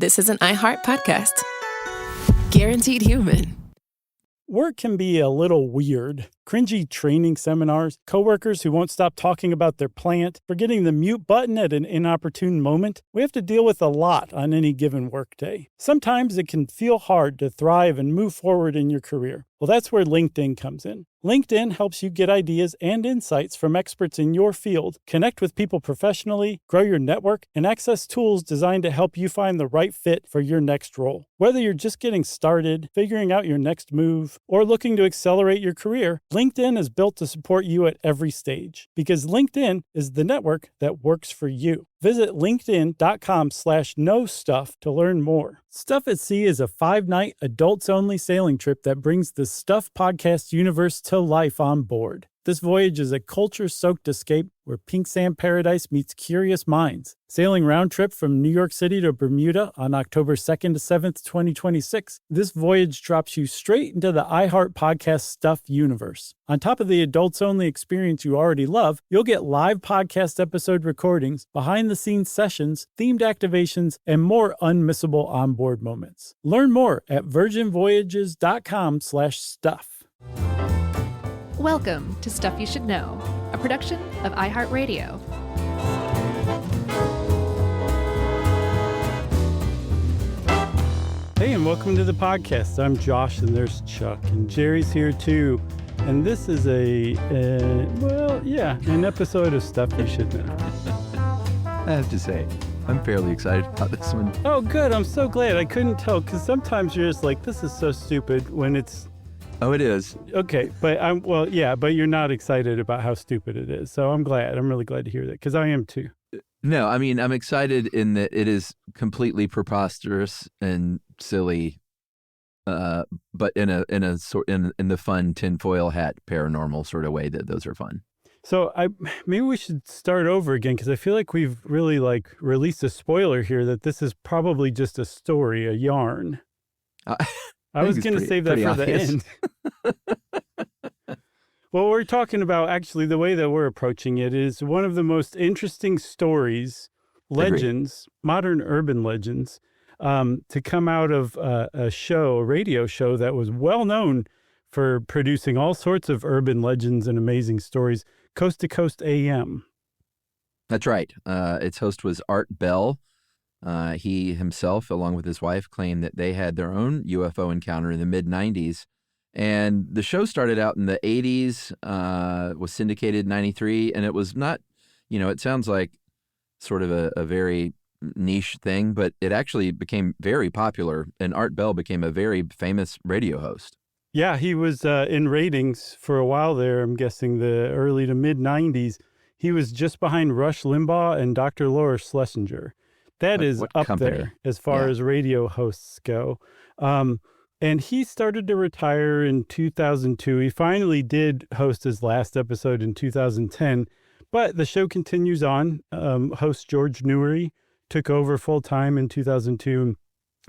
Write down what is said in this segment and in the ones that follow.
This is an iHeart podcast. Guaranteed human. Work can be a little weird. Cringy training seminars, coworkers who won't stop talking about their plant, forgetting the mute button at an inopportune moment. We have to deal with a lot on any given workday. Sometimes it can feel hard to thrive and move forward in your career. Well, that's where LinkedIn comes in. LinkedIn helps you get ideas and insights from experts in your field, connect with people professionally, grow your network, and access tools designed to help you find the right fit for your next role. Whether you're just getting started, figuring out your next move, or looking to accelerate your career, LinkedIn is built to support you at every stage because LinkedIn is the network that works for you. Visit linkedin.com/knowstuff to learn more. Stuff at Sea is a 5-night adults-only sailing trip that brings the Stuff podcast universe to life on board. This voyage is a culture-soaked escape where pink sand paradise meets curious minds. Sailing round trip from New York City to Bermuda on October 2nd to 7th, 2026, this voyage drops you straight into the iHeart Podcast Stuff universe. On top of the adults-only experience you already love, you'll get live podcast episode recordings, behind-the-scenes sessions, themed activations, and more unmissable onboard moments. Learn more at virginvoyages.com/stuff. Welcome to Stuff You Should Know, a production of iHeartRadio. Hey, and welcome to the podcast. I'm Josh, and there's Chuck, and Jerry's here too. And this is an episode of Stuff You Should Know. I have to say, I'm fairly excited about this one. Oh, good. I'm so glad. I couldn't tell, because sometimes you're just like, this is so stupid when it's... Oh, it is. Okay, but but you're not excited about how stupid it is. So I'm glad. I'm really glad to hear that, because I am too. No, I mean, I'm excited in that it is completely preposterous and silly, but in the fun tinfoil hat paranormal sort of way that those are fun. So maybe we should start over again, because I feel like we've really released a spoiler here that this is probably just a story, a yarn. I was going to save that for obvious. the end. Well, we're talking about, actually, the way that we're approaching it is one of the most interesting stories, legends, modern urban legends, to come out of a radio show that was well known for producing all sorts of urban legends and amazing stories, Coast to Coast AM. That's right. Its host was Art Bell. He himself, along with his wife, claimed that they had their own UFO encounter in the mid-'90s. And the show started out in the 80s, was syndicated in 93, and it was not, it sounds like sort of a very niche thing, but it actually became very popular, and Art Bell became a very famous radio host. Yeah, he was in ratings for a while there, I'm guessing the early to mid-'90s. He was just behind Rush Limbaugh and Dr. Laura Schlesinger. That is up there as far as radio hosts go. And he started to retire in 2002. He finally did host his last episode in 2010, but the show continues on. Host George Newry took over full time in 2002.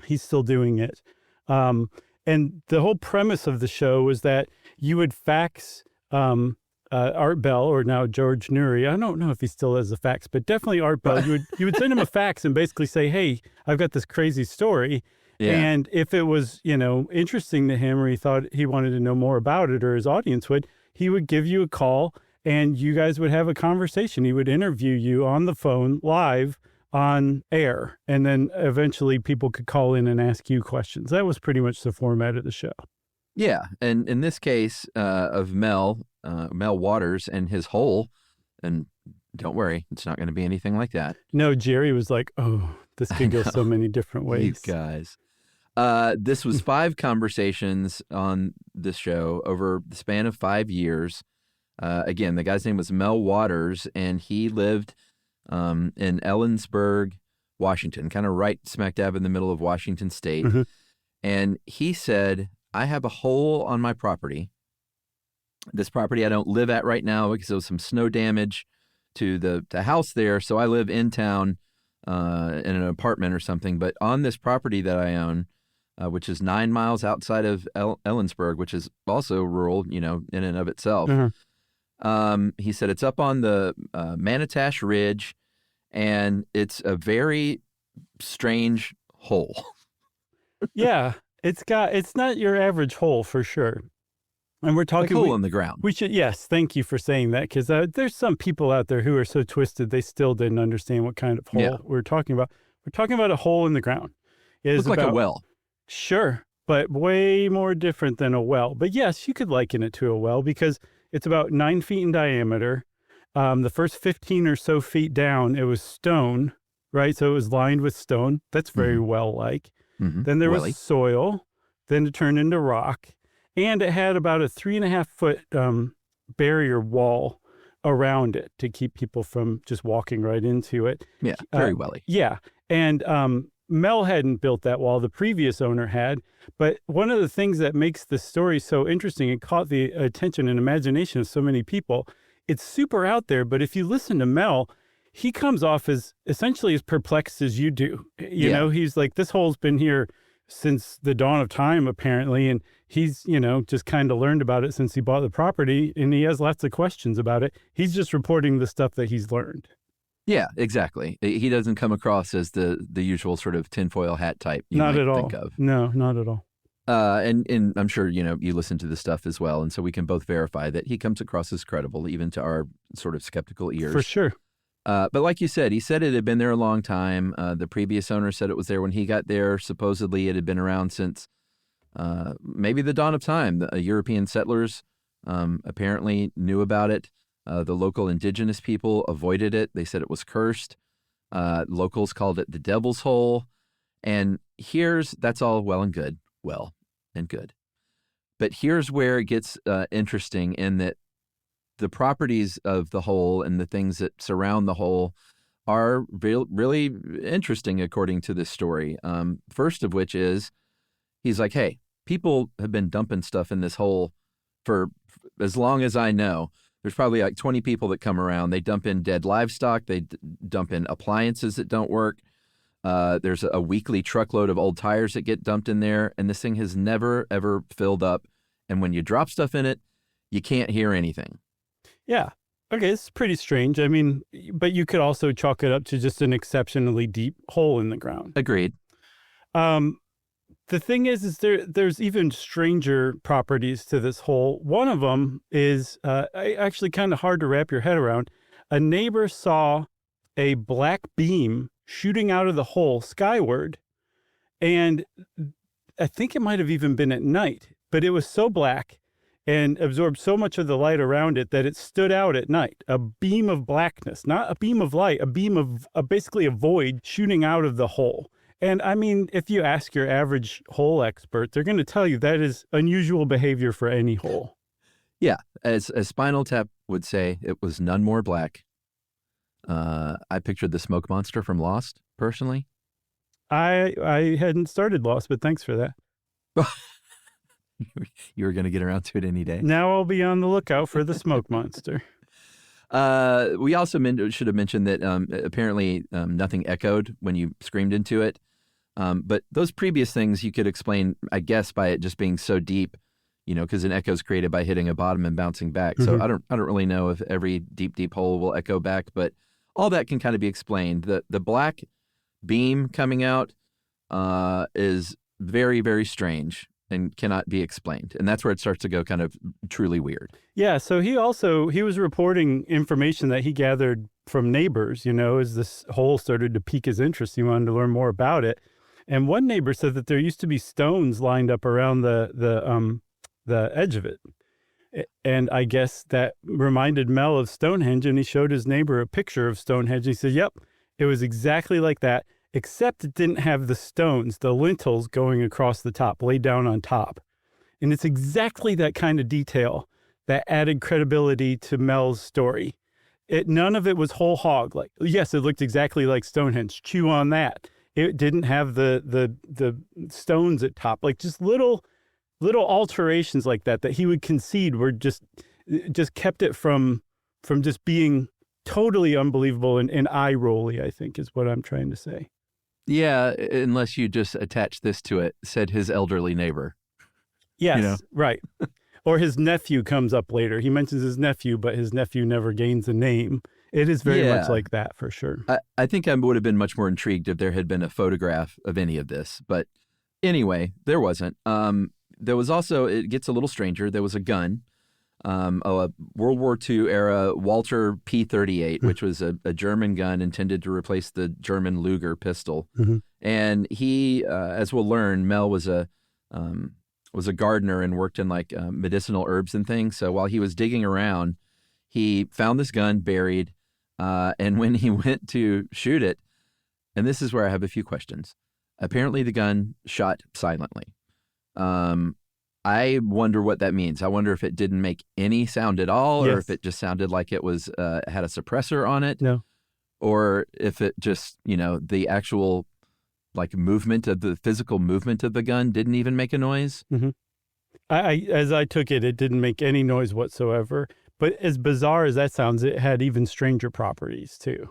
He's still doing it. And the whole premise of the show was that you would fax Art Bell, or now George Newry. I don't know if he still has a fax, but definitely Art Bell. You would send him a fax and basically say, hey, I've got this crazy story. Yeah. And if it was, interesting to him, or he thought he wanted to know more about it, or his audience would, he would give you a call and you guys would have a conversation. He would interview you on the phone live on air. And then eventually people could call in and ask you questions. That was pretty much the format of the show. Yeah. And in this case of Mel Waters and his hole, and don't worry, it's not going to be anything like that. No, Jerry was like, oh, this could go so many different ways. You guys. This was 5 conversations on this show over the span of 5 years. Again, the guy's name was Mel Waters, and he lived in Ellensburg, Washington, kind of right smack dab in the middle of Washington State. Mm-hmm. And he said, I have a hole on my property. This property I don't live at right now because there was some snow damage to the house there. So I live in town in an apartment or something. But on this property that I own, which is 9 miles outside of Ellensburg, which is also rural, in and of itself. Mm-hmm. He said it's up on the Manitash Ridge, and it's a very strange hole. Yeah, it's not your average hole for sure. And we're talking hole in the ground. Yes, thank you for saying that, because there's some people out there who are so twisted they still didn't understand what kind of hole we're talking about. We're talking about a hole in the ground. It looks like a well. Sure, but way more different than a well. But yes, you could liken it to a well because it's about 9 feet in diameter. The first 15 or so feet down, it was stone, right? So it was lined with stone. That's very well-like. Then there was soil. Then it turned into rock. And it had about a 3.5-foot barrier wall around it to keep people from just walking right into it. Yeah, very welly. Yeah. And Mel hadn't built that wall. The previous owner had. But one of the things that makes this story so interesting and caught the attention and imagination of so many people, it's super out there. But if you listen to Mel, he comes off as essentially as perplexed as you do. You know, he's like, this hole's been here since the dawn of time, apparently. And he's, just kind of learned about it since he bought the property. And he has lots of questions about it. He's just reporting the stuff that he's learned. Yeah, exactly. He doesn't come across as the usual sort of tinfoil hat type you not might at all. think of. No, not at all. And I'm sure, you listen to this stuff as well. And so we can both verify that he comes across as credible, even to our sort of skeptical ears. For sure. But like you said, he said it had been there a long time. The previous owner said it was there when he got there. Supposedly it had been around since maybe the dawn of time. The European settlers apparently knew about it. The local indigenous people avoided it. They said it was cursed. Locals called it the Devil's Hole. And that's all well and good. Well and good. But here's where it gets interesting in that the properties of the hole and the things that surround the hole are really interesting, according to this story. First of which is, he's like, hey, people have been dumping stuff in this hole for as long as I know. There's probably like 20 people that come around. They dump in dead livestock. They dump in appliances that don't work. There's a weekly truckload of old tires that get dumped in there. And this thing has never, ever filled up. And when you drop stuff in it, you can't hear anything. Yeah. Okay, it's pretty strange. I mean, but you could also chalk it up to just an exceptionally deep hole in the ground. Agreed. The thing is there's even stranger properties to this hole. One of them is actually kind of hard to wrap your head around. A neighbor saw a black beam shooting out of the hole skyward, and I think it might have even been at night, but it was so black and absorbed so much of the light around it that it stood out at night. A beam of blackness, not a beam of light, a beam of basically a void shooting out of the hole. And I mean, if you ask your average hole expert, they're going to tell you that is unusual behavior for any hole. Yeah, as Spinal Tap would say, it was none more black. I pictured the smoke monster from Lost, personally. I hadn't started Lost, but thanks for that. You were going to get around to it any day. Now I'll be on the lookout for the smoke monster. We also should have mentioned that apparently nothing echoed when you screamed into it. But those previous things you could explain, I guess, by it just being so deep, because an echo is created by hitting a bottom and bouncing back. So I don't really know if every deep hole will echo back, but all that can kind of be explained. The black beam coming out is very, very strange and cannot be explained. And that's where it starts to go kind of truly weird. Yeah, so he was reporting information that he gathered from neighbors, as this hole started to pique his interest. He wanted to learn more about it. And one neighbor said that there used to be stones lined up around the edge of it. And I guess that reminded Mel of Stonehenge, and he showed his neighbor a picture of Stonehenge. He said, yep, it was exactly like that, except it didn't have the stones, the lintels going across the top, laid down on top. And it's exactly that kind of detail that added credibility to Mel's story. None of it was whole hog. Like, yes, it looked exactly like Stonehenge. Chew on that. It didn't have the stones at top, like just little alterations like that he would concede were just kept it from just being totally unbelievable and eye-rolly, I think is what I'm trying to say. Yeah, unless you just attach this to it, said his elderly neighbor. Yes, right. Or his nephew comes up later. He mentions his nephew, but his nephew never gains a name. It is very much like that for sure. I think I would have been much more intrigued if there had been a photograph of any of this. But anyway, there wasn't. There was also, it gets a little stranger, there was a gun, a World War II era Walter P-38, which was a German gun intended to replace the German Luger pistol. Mm-hmm. And he, as we'll learn, Mel was a gardener and worked in like medicinal herbs and things. So while he was digging around, he found this gun buried. And when he went to shoot it, and this is where I have a few questions. Apparently the gun shot silently. I wonder what that means. I wonder if it didn't make any sound at all, or if it just sounded like it was had a suppressor on it. No. Or if it just, the actual like movement of the physical movement of the gun didn't even make a noise. Mm-hmm. As I took it, it didn't make any noise whatsoever. But as bizarre as that sounds, it had even stranger properties too.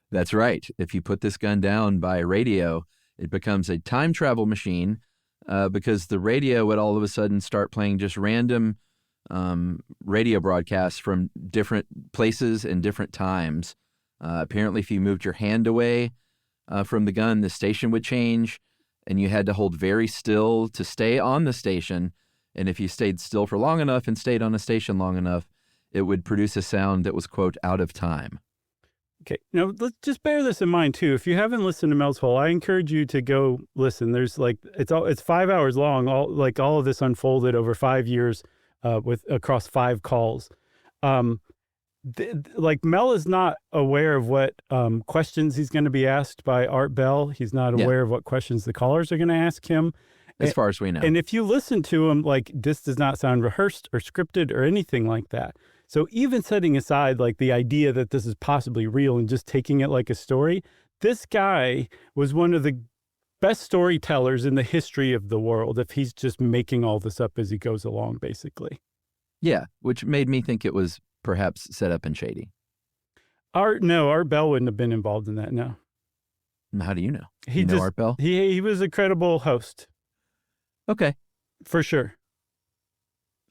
That's right. If you put this gun down by radio, it becomes a time travel machine because the radio would all of a sudden start playing just random radio broadcasts from different places and different times. Apparently, if you moved your hand away from the gun, the station would change, and you had to hold very still to stay on the station. And if you stayed still for long enough and stayed on a station long enough, it would produce a sound that was, quote, out of time. Okay. Now, let's just bear this in mind, too. If you haven't listened to Mel's Hole, I encourage you to go listen. There's it's 5 hours long. All of this unfolded over 5 years across 5 calls. Mel is not aware of what questions he's going to be asked by Art Bell. He's not aware of what questions the callers are going to ask him. As far as we know. And if you listen to him, this does not sound rehearsed or scripted or anything like that. So even setting aside the idea that this is possibly real and just taking it like a story, this guy was one of the best storytellers in the history of the world if he's just making all this up as he goes along, basically. Yeah, which made me think it was perhaps set up and shady. Art Bell wouldn't have been involved in that, no. How do you know? You know Art Bell? He was a credible host. Okay. For sure.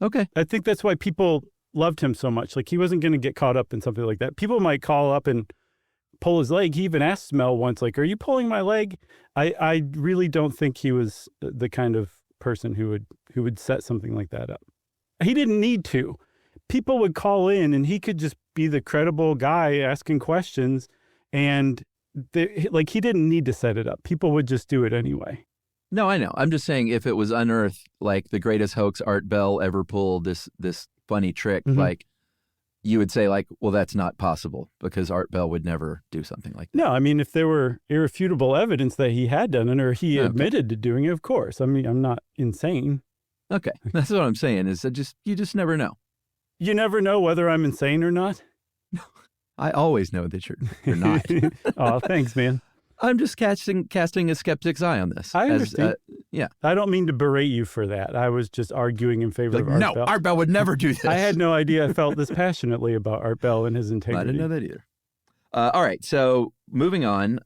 Okay. I think that's why people loved him so much. He wasn't going to get caught up in something like that. People might call up and pull his leg. He even asked Mel once, are you pulling my leg? I really don't think he was the kind of person who would set something like that up. He didn't need to. People would call in and he could just be the credible guy asking questions, and he didn't need to set it up. People would just do it anyway. No, I know. I'm just saying if it was unearthed, the greatest hoax Art Bell ever pulled, this funny trick, mm-hmm. You would say well, that's not possible because Art Bell would never do something like that. No, I mean, if there were irrefutable evidence that he had done it or he admitted to doing it, of course. I mean, I'm not insane. Okay. That's what I'm saying is that you just never know. You never know whether I'm insane or not? I always know that you're not. Oh, thanks, man. I'm just casting a skeptic's eye on this. I understand. Yeah. I don't mean to berate you for that. I was just arguing in favor of Art Bell. No, Art Bell would never do this. I had no idea I felt this passionately about Art Bell and his integrity. I didn't know that either. All right. So moving on,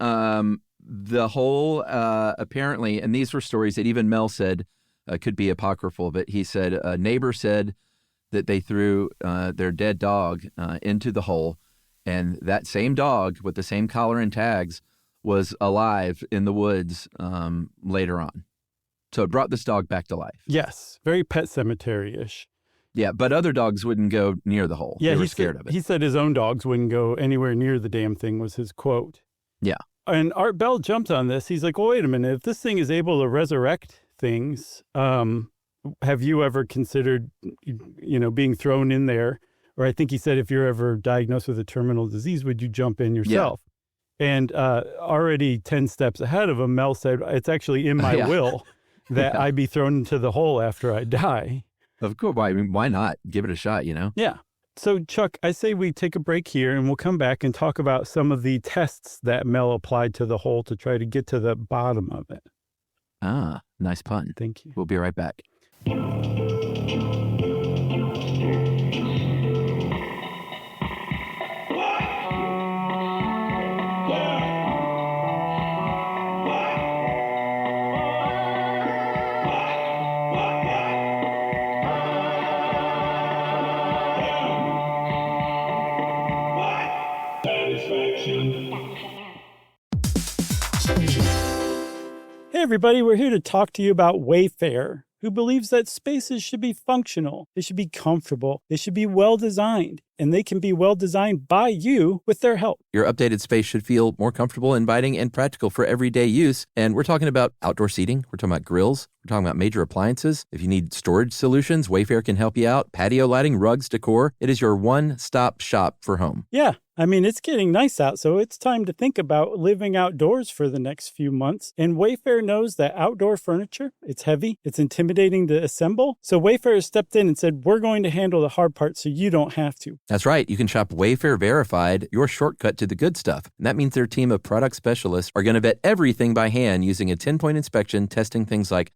the whole apparently, and these were stories that even Mel said could be apocryphal, but he said a neighbor said that they threw their dead dog into the hole, and that same dog with the same collar and tags was alive in the woods later on. So it brought this dog back to life. Yes, very Pet Cemetery-ish. Yeah, but other dogs wouldn't go near the hole. Yeah, they were scared of it. He said his own dogs wouldn't go anywhere near the damn thing, was his quote. Yeah. And Art Bell jumped on this. He's like, well, wait a minute. If this thing is able to resurrect things, have you ever considered, being thrown in there? Or I think he said, if you're ever diagnosed with a terminal disease, would you jump in yourself? Yeah. And already 10 steps ahead of him, Mel said, it's actually in my will that I be thrown into the hole after I die. Of course. I mean, why not? Give it a shot, Yeah. So, Chuck, I say we take a break here and we'll come back and talk about some of the tests that Mel applied to the hole to try to get to the bottom of it. Ah, nice pun. Thank you. We'll be right back. everybody, we're here to talk to you about Wayfair, who believes that spaces should be functional, they should be comfortable, they should be well-designed, and they can be well-designed by you with their help. Your updated space should feel more comfortable, inviting, and practical for everyday use. And we're talking about outdoor seating. We're talking about grills. We're talking about major appliances. If you need storage solutions, Wayfair can help you out. Patio lighting, rugs, decor. It is your one-stop shop for home. Yeah. I mean, it's getting nice out, so it's time to think about living outdoors for the next few months. And Wayfair knows that outdoor furniture, it's heavy, it's intimidating to assemble. So Wayfair has stepped in and said, we're going to handle the hard part so you don't have to. That's right. You can shop Wayfair Verified, your shortcut to the good stuff. And that means their team of product specialists are going to vet everything by hand using a 10-point inspection, testing things like,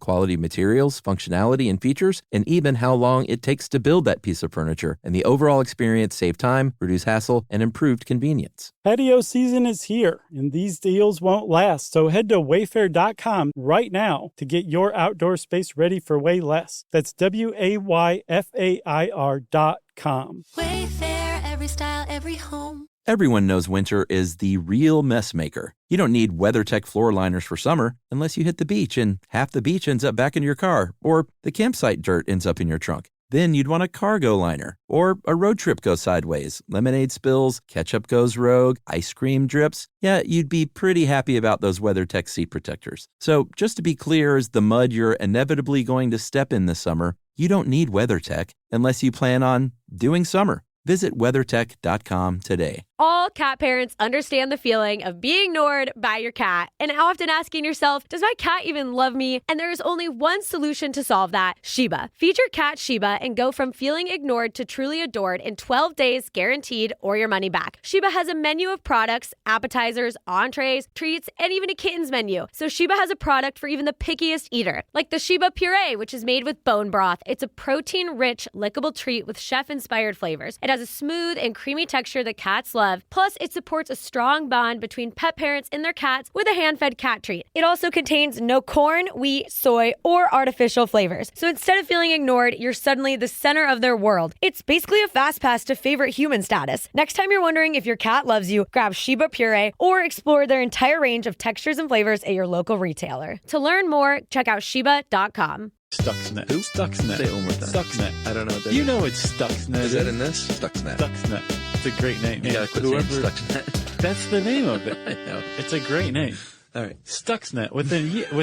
quality materials, functionality and features, and even how long it takes to build that piece of furniture. And the overall experience save time, reduce hassle, and improved convenience. Patio season is here, and these deals won't last. So head to wayfair.com right now to get your outdoor space ready for way less. That's WAYFAIR.com. Wayfair, every style, every home. Everyone knows winter is the real mess maker. You don't need WeatherTech floor liners for summer unless you hit the beach and half the beach ends up back in your car, or the campsite dirt ends up in your trunk. Then you'd want a cargo liner, or a road trip goes sideways, lemonade spills, ketchup goes rogue, ice cream drips. Yeah, you'd be pretty happy about those WeatherTech seat protectors. So just to be clear, as the mud you're inevitably going to step in this summer, you don't need WeatherTech unless you plan on doing summer. Visit WeatherTech.com today. All cat parents understand the feeling of being ignored by your cat and often asking yourself, does my cat even love me? And there is only one solution to solve that, Sheba. Feed your cat Sheba and go from feeling ignored to truly adored in 12 days guaranteed or your money back. Sheba has a menu of products, appetizers, entrees, treats, and even a kittens menu. So Sheba has a product for even the pickiest eater, like the Sheba Puree, which is made with bone broth. It's a protein-rich, lickable treat with chef-inspired flavors. It has a smooth and creamy texture that cats love. Plus, it supports a strong bond between pet parents and their cats with a hand-fed cat treat. It also contains no corn, wheat, soy, or artificial flavors. So instead of feeling ignored, you're suddenly the center of their world. It's basically a fast pass to favorite human status. Next time you're wondering if your cat loves you, grab Sheba Puree or explore their entire range of textures and flavors at your local retailer. To learn more, check out Sheba.com. Stuxnet. Who? Stuxnet. Say it one more time. Stuxnet. I don't know what that You is. know it's Stuxnet. Is that in this? Stuxnet. Stuxnet. It's a great name. You gotta quit saying Stuxnet. That's the name of it. I know. It's a great name. All right. Stuxnet with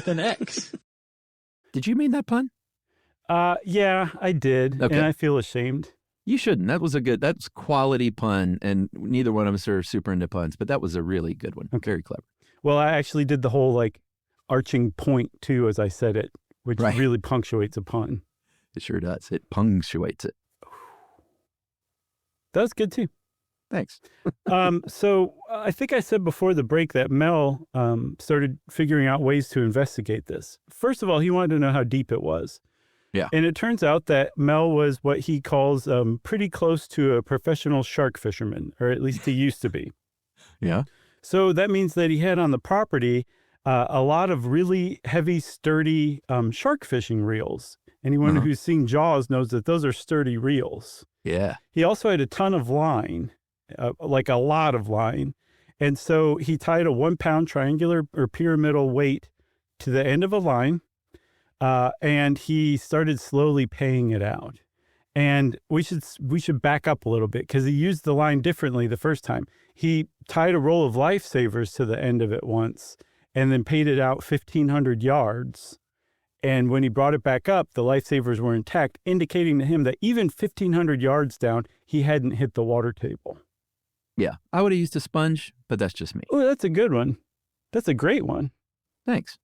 an X. Did you mean that pun? Yeah, I did. Okay. And I feel ashamed. You shouldn't. That's quality pun, and neither one of us are super into puns, but that was a really good one. Okay. Very clever. Well, I actually did the whole arching point too as I said it, which Right. really punctuates a pun. It sure does. It punctuates it. That was good too. Thanks. So I think I said before the break that Mel started figuring out ways to investigate this. First of all, he wanted to know how deep it was. Yeah. And it turns out that Mel was what he calls pretty close to a professional shark fisherman, or at least he used to be. Yeah. So that means that he had on the property a lot of really heavy, sturdy shark fishing reels. Anyone who's seen Jaws knows that those are sturdy reels. Yeah. He also had a ton of line, like a lot of line. And so he tied a 1 pound triangular or pyramidal weight to the end of a line. And he started slowly paying it out. And we should back up a little bit because he used the line differently the first time. He tied a roll of lifesavers to the end of it once and then paid it out 1,500 yards. And when he brought it back up, the lifesavers were intact, indicating to him that even 1,500 yards down, he hadn't hit the water table. Yeah. I would have used a sponge, but that's just me. Oh, that's a good one. That's a great one. Thanks.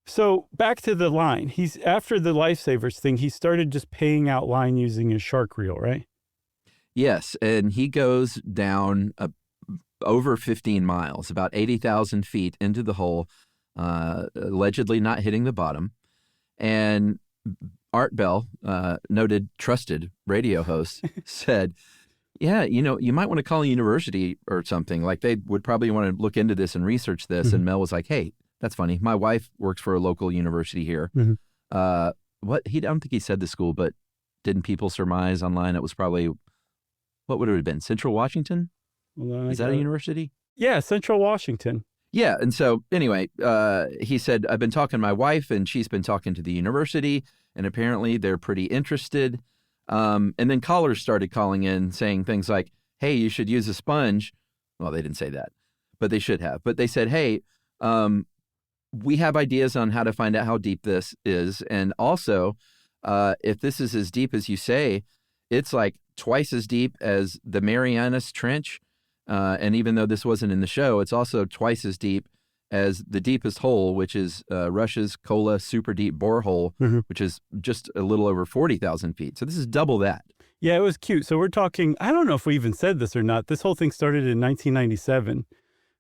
So back to the line. He's after the lifesavers thing, he started just paying out line using his shark reel, right? Yes. And he goes down over 15 miles, about 80,000 feet into the hole, allegedly not hitting the bottom. And Art Bell, noted trusted radio host, said, yeah, you might want to call a university or something. Like they would probably want to look into this and research this. Mm-hmm. And Mel was like, hey, that's funny. My wife works for a local university here. Mm-hmm. I don't think he said the school, but didn't people surmise online it was probably, what would it have been? Central Washington? Is that a university? Yeah, Central Washington. Yeah. And so anyway, he said, I've been talking to my wife and she's been talking to the university and apparently they're pretty interested. And then callers started calling in saying things like, hey, you should use a sponge. Well, they didn't say that, but they should have. But they said, hey, we have ideas on how to find out how deep this is. And also, if this is as deep as you say, it's like twice as deep as the Marianas Trench. And even though this wasn't in the show, it's also twice as deep as the deepest hole, which is Russia's Kola super deep borehole, which is just a little over 40,000 feet. So this is double that. Yeah, it was cute. So we're talking, I don't know if we even said this or not. This whole thing started in 1997.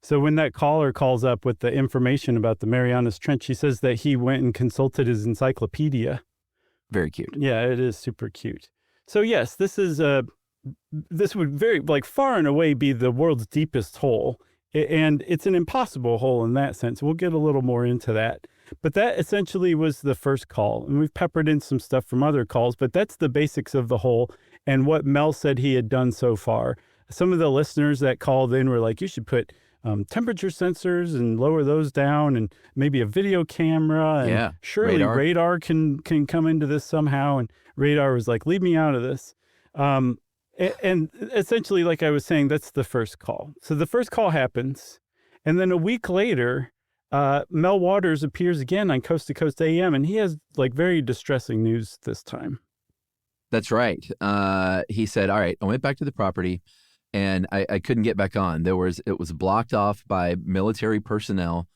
So when that caller calls up with the information about the Marianas Trench, he says that he went and consulted his encyclopedia. Very cute. Yeah, it is super cute. So yes, this would very, like, far and away be the world's deepest hole. And it's an impossible hole in that sense. We'll get a little more into that. But that essentially was the first call. And we've peppered in some stuff from other calls, but that's the basics of the hole and what Mel said he had done so far. Some of the listeners that called in were like, you should put temperature sensors and lower those down and maybe a video camera. And surely radar can come into this somehow. And radar was like, leave me out of this. And essentially, like I was saying, that's the first call. So the first call happens. And then a week later, Mel Waters appears again on Coast to Coast AM, and he has like very distressing news this time. That's right. He said, all right, I went back to the property and I couldn't get back on. It was blocked off by military personnel.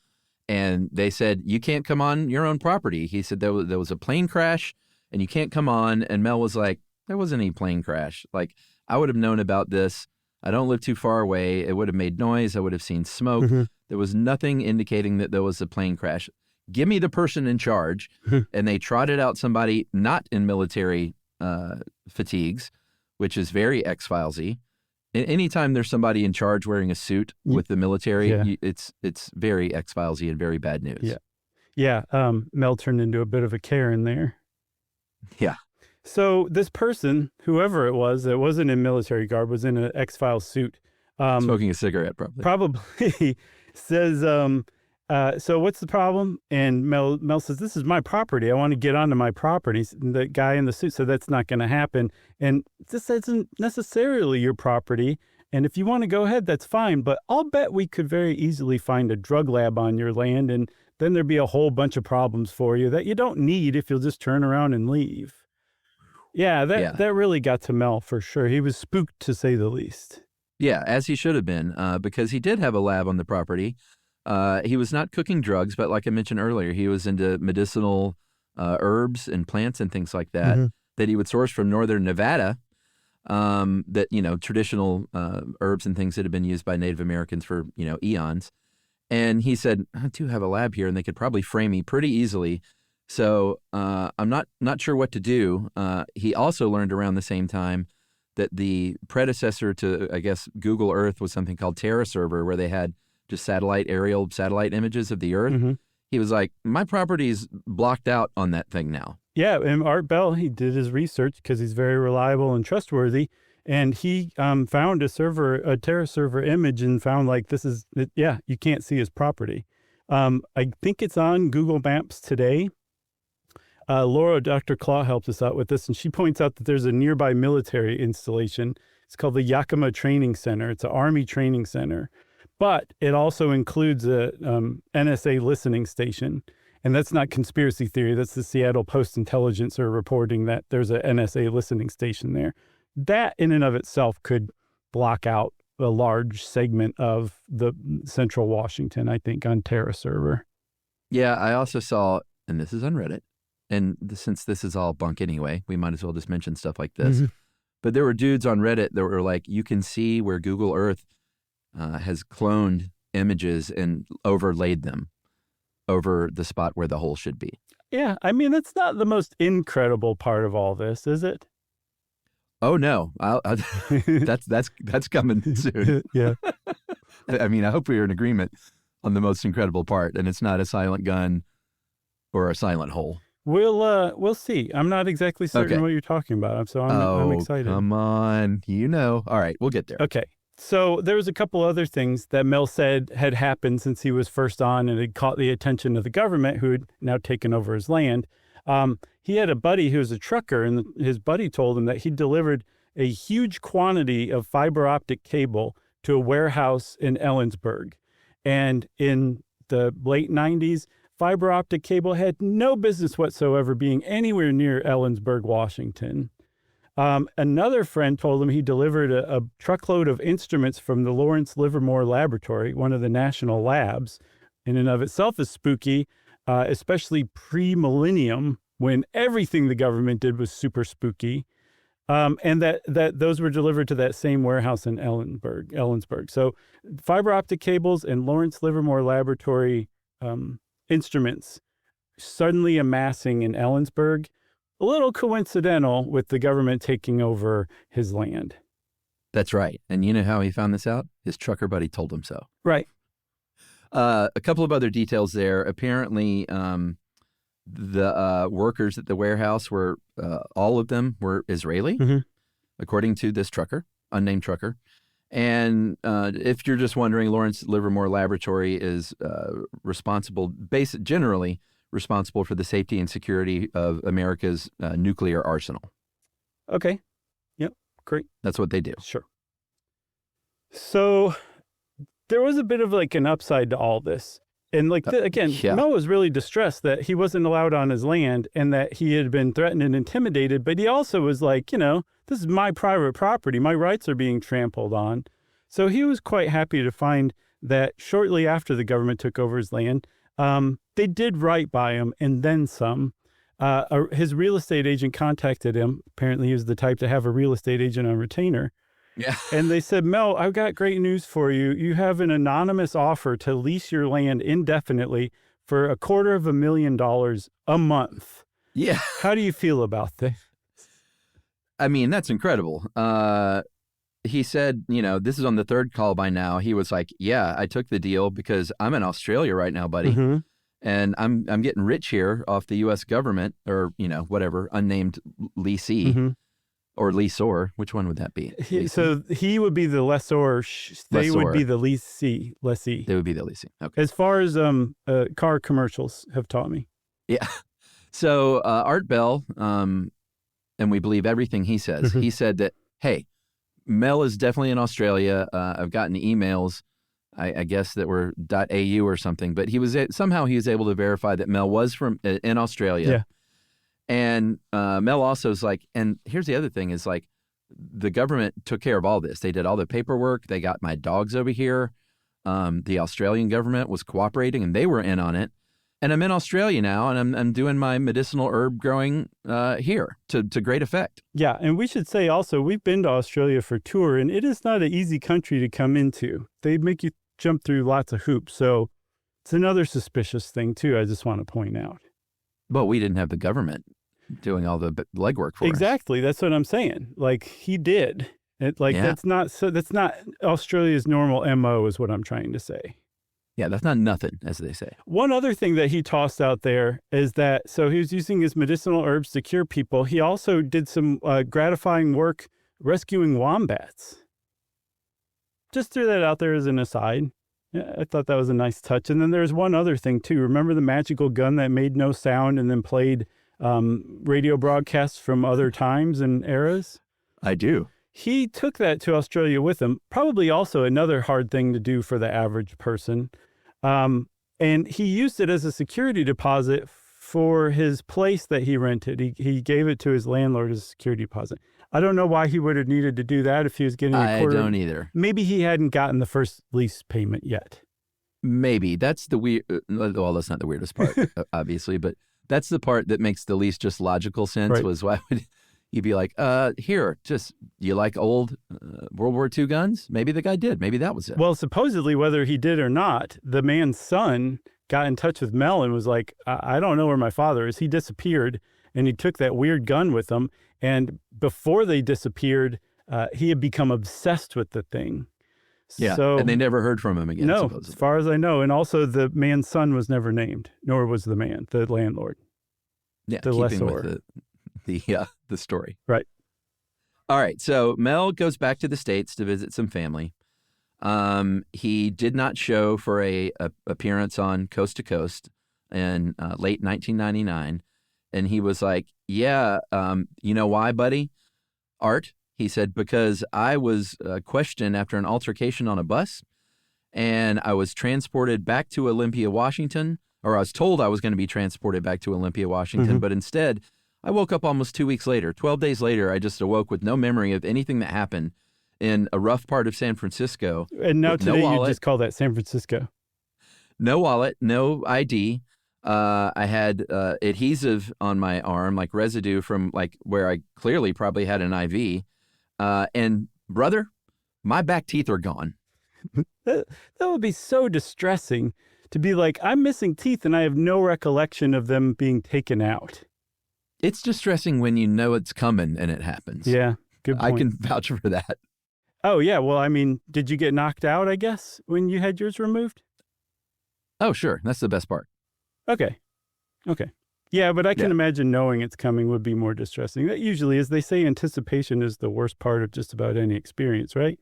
And they said, you can't come on your own property. He said there was a plane crash and you can't come on. And Mel was like, there wasn't any plane crash. Like, I would have known about this. I don't live too far away. It would have made noise. I would have seen smoke. There was nothing indicating that there was a plane crash. Give me the person in charge. And they trotted out somebody not in military fatigues, which is very X-Filesy. Anytime there's somebody in charge wearing a suit with the military, it's very X-Filesy and very bad news. Yeah. Mel turned into a bit of a Karen there. Yeah. So this person, whoever it was that wasn't in military garb, was in an X-Files suit. Smoking a cigarette, probably. Probably says, so what's the problem? And Mel says, this is my property. I want to get onto my property. The guy in the suit said, that's not going to happen. And this isn't necessarily your property. And if you want to go ahead, that's fine. But I'll bet we could very easily find a drug lab on your land. And then there'd be a whole bunch of problems for you that you don't need if you'll just turn around and leave. Yeah, that really got to Mel for sure. He was spooked, to say the least. Yeah, as he should have been, because he did have a lab on the property. He was not cooking drugs, but like I mentioned earlier, he was into medicinal herbs and plants and things like that that he would source from northern Nevada. That traditional herbs and things that have been used by Native Americans for eons. And he said, I do have a lab here, and they could probably frame me pretty easily. So I'm not sure what to do. He also learned around the same time that the predecessor to, I guess, Google Earth was something called TerraServer, where they had just aerial satellite images of the Earth. He was like, my property's blocked out on that thing now. Yeah, and Art Bell, he did his research because he's very reliable and trustworthy. And he found a TerraServer image and found you can't see his property. I think it's on Google Maps today. Laura, Dr. Claw helped us out with this, and she points out that there's a nearby military installation. It's called the Yakima Training Center. It's an Army training center, but it also includes a NSA listening station. And that's not conspiracy theory. That's the Seattle Post-Intelligencer reporting that there's a NSA listening station there. That in and of itself could block out a large segment of the central Washington, I think, on TerraServer. Yeah, I also saw, and this is on Reddit, and since this is all bunk anyway, we might as well just mention stuff like this. But there were dudes on Reddit that were like, you can see where Google Earth has cloned images and overlaid them over the spot where the hole should be. Yeah, I mean, that's not the most incredible part of all this, is it? Oh no, that's coming soon. Yeah. I mean, I hope we are in agreement on the most incredible part, and it's not a silent gun or a silent hole. We'll see. I'm not exactly certain what you're talking about, so I'm excited. Come on, All right, we'll get there. Okay. So there was a couple other things that Mel said had happened since he was first on and had caught the attention of the government, who had now taken over his land. He had a buddy who was a trucker, and his buddy told him that he delivered a huge quantity of fiber optic cable to a warehouse in Ellensburg. And in the late 90s, fiber optic cable had no business whatsoever being anywhere near Ellensburg, Washington. Another friend told him he delivered a truckload of instruments from the Lawrence Livermore Laboratory, one of the national labs. In and of itself is spooky, especially pre-millennium, when everything the government did was super spooky. And that those were delivered to that same warehouse in Ellensburg. So fiber optic cables and Lawrence Livermore Laboratory instruments suddenly amassing in Ellensburg. A little coincidental with the government taking over his land. That's right. And you know how he found this out? His trucker buddy told him so. Right. A couple of other details there. Apparently, the workers at the warehouse were, all of them were Israeli, according to this trucker, unnamed trucker. And if you're just wondering, Lawrence Livermore Laboratory is generally responsible for the safety and security of America's nuclear arsenal. Okay. Yep. Great. That's what they do. Sure. So there was a bit of like an upside to all this. And like, Mel was really distressed that he wasn't allowed on his land and that he had been threatened and intimidated. But he also was like, this is my private property. My rights are being trampled on. So he was quite happy to find that shortly after the government took over his land, they did right by him and then some. His real estate agent contacted him. Apparently he was the type to have a real estate agent on retainer. Yeah. And they said, Mel, I've got great news for you. You have an anonymous offer to lease your land indefinitely for $250,000 a month. Yeah. How do you feel about this? I mean, that's incredible. He said, this is on the third call by now. He was like, yeah, I took the deal because I'm in Australia right now, buddy. And I'm getting rich here off the U.S. government or, whatever, unnamed leasee. Or leaseor. Which one would that be? So he would be the lessor. They would be the lessee. They would be the lessee. Okay. As far as car commercials have taught me. Yeah. So Art Bell, and we believe everything he says. He said that, hey, Mel is definitely in Australia. I've gotten emails, I guess that were .au or something, but somehow he was able to verify that Mel was in Australia. Yeah. And Mel also is like, and here's the other thing is like, the government took care of all this. They did all the paperwork. They got my dogs over here. The Australian government was cooperating and they were in on it. And I'm in Australia now and I'm doing my medicinal herb growing here to great effect. Yeah. And we should say also, we've been to Australia for tour and it is not an easy country to come into. They make you jump through lots of hoops. So it's another suspicious thing too, I just want to point out. But we didn't have the government doing all the legwork for us. Exactly. That's what I'm saying. Like he did. That's not Australia's normal MO is what I'm trying to say. Yeah, that's not nothing, as they say. One other thing that he tossed out there is that, so he was using his medicinal herbs to cure people. He also did some gratifying work rescuing wombats. Just threw that out there as an aside. Yeah, I thought that was a nice touch. And then there's one other thing too. Remember the magical gun that made no sound and then played radio broadcasts from other times and eras? I do. He took that to Australia with him, probably also another hard thing to do for the average person. And he used it as a security deposit for his place that he rented. He gave it to his landlord as a security deposit. I don't know why he would have needed to do that if he was getting a quarter. I don't either. Maybe he hadn't gotten the first lease payment yet. Maybe. That's the weird. Well, that's not the weirdest part, obviously, but that's the part that makes the least just logical sense. Right. Was why would you be like, here, just, you like old World War II guns? Maybe the guy did. Maybe that was it. Well, supposedly, whether he did or not, the man's son got in touch with Mel and was like, I don't know where my father is. He disappeared, and he took that weird gun with him. And before they disappeared, he had become obsessed with the thing. Yeah, so, and they never heard from him again, no, supposedly. As far as I know. And also the man's son was never named, nor was the man, the landlord. Yeah, the keeping lessor. With the story. Right. All right, so Mel goes back to the States to visit some family. He did not show for a appearance on Coast to Coast in late 1999. And he was like, yeah, you know why, buddy? Art, he said, because I was questioned after an altercation on a bus, and I was transported back to Olympia, Washington, or I was told I was going to be transported back to Olympia, Washington, but instead I woke up almost 2 weeks later. 12 days later, I just awoke with no memory of anything that happened in a rough part of San Francisco. And now today you just call that San Francisco. No wallet, no ID. I had adhesive on my arm, like residue from like where I clearly probably had an IV. And brother, my back teeth are gone. That would be so distressing to be like, I'm missing teeth and I have no recollection of them being taken out. It's distressing when you know it's coming and it happens. Yeah, good point. I can vouch for that. Oh, yeah. Well, I mean, did you get knocked out, I guess, when you had yours removed? Oh, sure. That's the best part. Okay. Yeah, but I can imagine knowing it's coming would be more distressing. That usually is. They say anticipation is the worst part of just about any experience, right?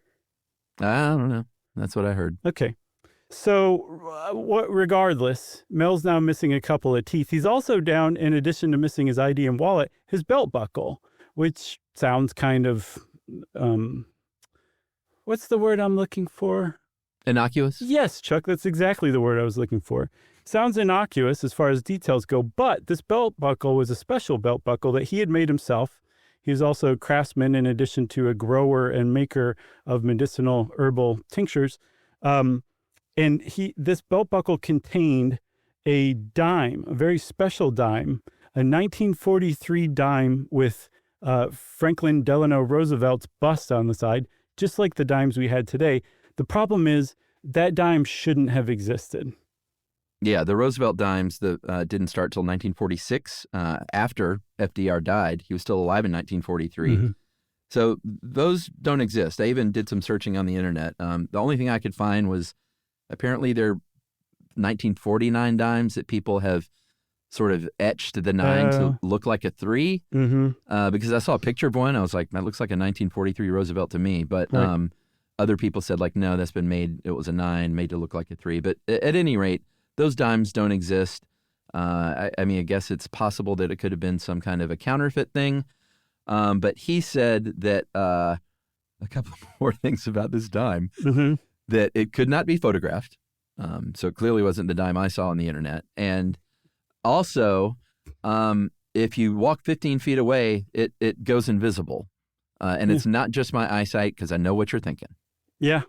I don't know. That's what I heard. Okay. So regardless, Mel's now missing a couple of teeth. He's also down, in addition to missing his ID and wallet, his belt buckle, which sounds kind of, what's the word I'm looking for? Innocuous? Yes, Chuck, that's exactly the word I was looking for. Sounds innocuous as far as details go, but this belt buckle was a special belt buckle that he had made himself. He was also a craftsman in addition to a grower and maker of medicinal herbal tinctures. And this belt buckle contained a dime, a very special dime, a 1943 dime with Franklin Delano Roosevelt's bust on the side, just like the dimes we had today. The problem is that dime shouldn't have existed. Yeah, the Roosevelt dimes didn't start till 1946, after FDR died. He was still alive in 1943. So those don't exist. I even did some searching on the internet. The only thing I could find was apparently they're 1949 dimes that people have sort of etched the 9 to look like a 3. Because I saw a picture of one. I was like, that looks like a 1943 Roosevelt to me. But other people said, like, no, that's been made. It was a 9 made to look like a 3. But at any rate, those dimes don't exist. I mean, I guess it's possible that it could have been some kind of a counterfeit thing. But he said that a couple more things about this dime, that it could not be photographed. So it clearly wasn't the dime I saw on the internet. And also, if you walk 15 feet away, it goes invisible. And it's not just my eyesight, because I know what you're thinking. Yeah.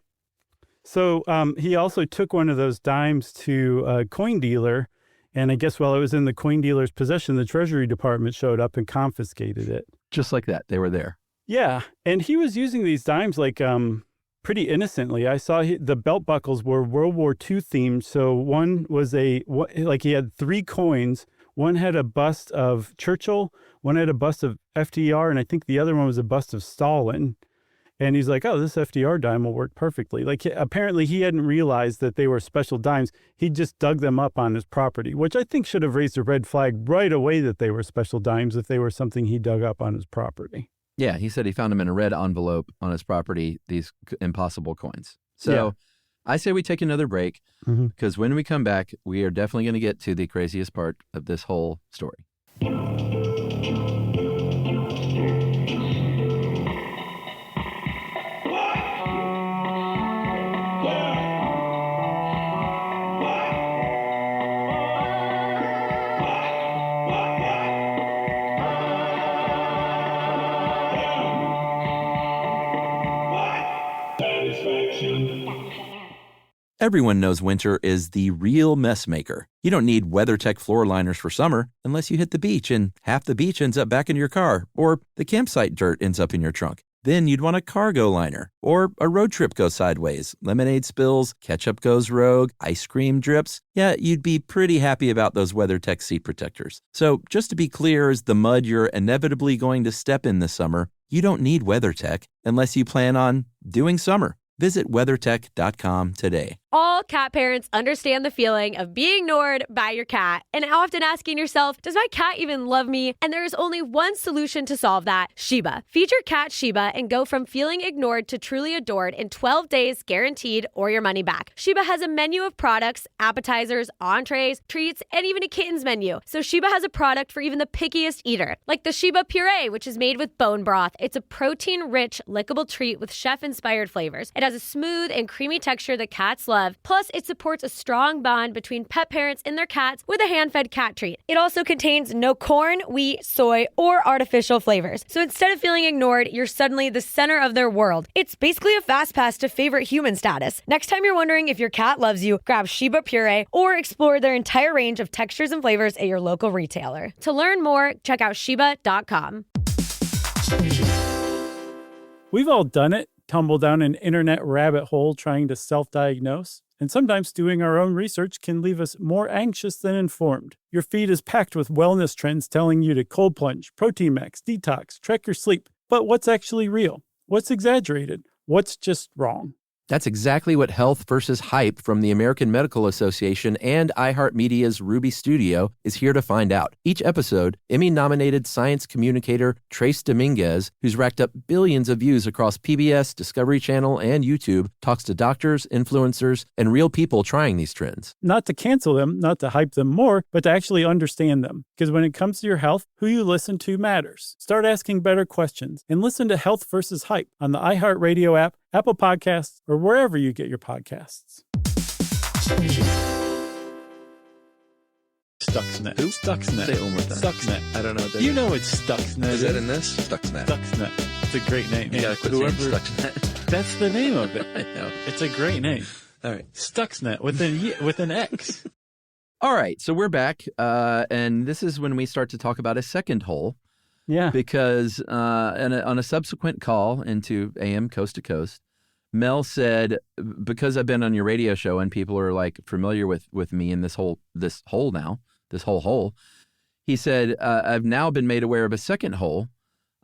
So he also took one of those dimes to a coin dealer, and I guess while it was in the coin dealer's possession, the Treasury Department showed up and confiscated it. Just like that. They were there. Yeah, and he was using these dimes like pretty innocently. I saw the belt buckles were World War II themed, so one was like he had 3 coins. One had a bust of Churchill, one had a bust of FDR, and I think the other one was a bust of Stalin. And he's like, oh, this FDR dime will work perfectly. Like, apparently he hadn't realized that they were special dimes. He just dug them up on his property, which I think should have raised a red flag right away that they were special dimes if they were something he dug up on his property. Yeah, he said he found them in a red envelope on his property, these impossible coins. So I say we take another break, because when we come back, we are definitely going to get to the craziest part of this whole story. Everyone knows winter is the real mess maker. You don't need WeatherTech floor liners for summer unless you hit the beach and half the beach ends up back in your car, or the campsite dirt ends up in your trunk. Then you'd want a cargo liner, or a road trip goes sideways, lemonade spills, ketchup goes rogue, ice cream drips. Yeah, you'd be pretty happy about those WeatherTech seat protectors. So just to be clear, as the mud you're inevitably going to step in this summer, you don't need WeatherTech unless you plan on doing summer. Visit WeatherTech.com today. All cat parents understand the feeling of being ignored by your cat and often asking yourself, does my cat even love me? And there is only one solution to solve that, Sheba. Feed your cat Sheba and go from feeling ignored to truly adored in 12 days guaranteed or your money back. Sheba has a menu of products, appetizers, entrees, treats, and even a kitten's menu. So Sheba has a product for even the pickiest eater, like the Sheba Puree, which is made with bone broth. It's a protein-rich, lickable treat with chef-inspired flavors. It has a smooth and creamy texture that cats love. Plus, it supports a strong bond between pet parents and their cats with a hand-fed cat treat. It also contains no corn, wheat, soy, or artificial flavors. So instead of feeling ignored, you're suddenly the center of their world. It's basically a fast pass to favorite human status. Next time you're wondering if your cat loves you, grab Sheba Puree or explore their entire range of textures and flavors at your local retailer. To learn more, check out Sheba.com. We've all done it. Tumble down an internet rabbit hole trying to self-diagnose. And sometimes doing our own research can leave us more anxious than informed. Your feed is packed with wellness trends telling you to cold plunge, protein max, detox, track your sleep. But what's actually real? What's exaggerated? What's just wrong? That's exactly what Health versus Hype from the American Medical Association and iHeartMedia's Ruby Studio is here to find out. Each episode, Emmy-nominated science communicator Trace Dominguez, who's racked up billions of views across PBS, Discovery Channel, and YouTube, talks to doctors, influencers, and real people trying these trends. Not to cancel them, not to hype them more, but to actually understand them. Because when it comes to your health, who you listen to matters. Start asking better questions and listen to Health versus Hype on the iHeartRadio app, Apple Podcasts, or wherever you get your podcasts. Stuxnet. Who? Stuxnet. Say it one more time. Stuxnet. I don't know what that You is. know it's Stuxnet. Is that in this? Stuxnet. Stuxnet. It's a great name. You gotta quit saying Stuxnet. That's the name of it. I know. It's a great name. All right. Stuxnet with an X. All right, so we're back, and this is when we start to talk about a second hole. Yeah. Because on a subsequent call into AM Coast to Coast, Mel said, because I've been on your radio show and people are like familiar with me in this whole hole, he said, I've now been made aware of a second hole.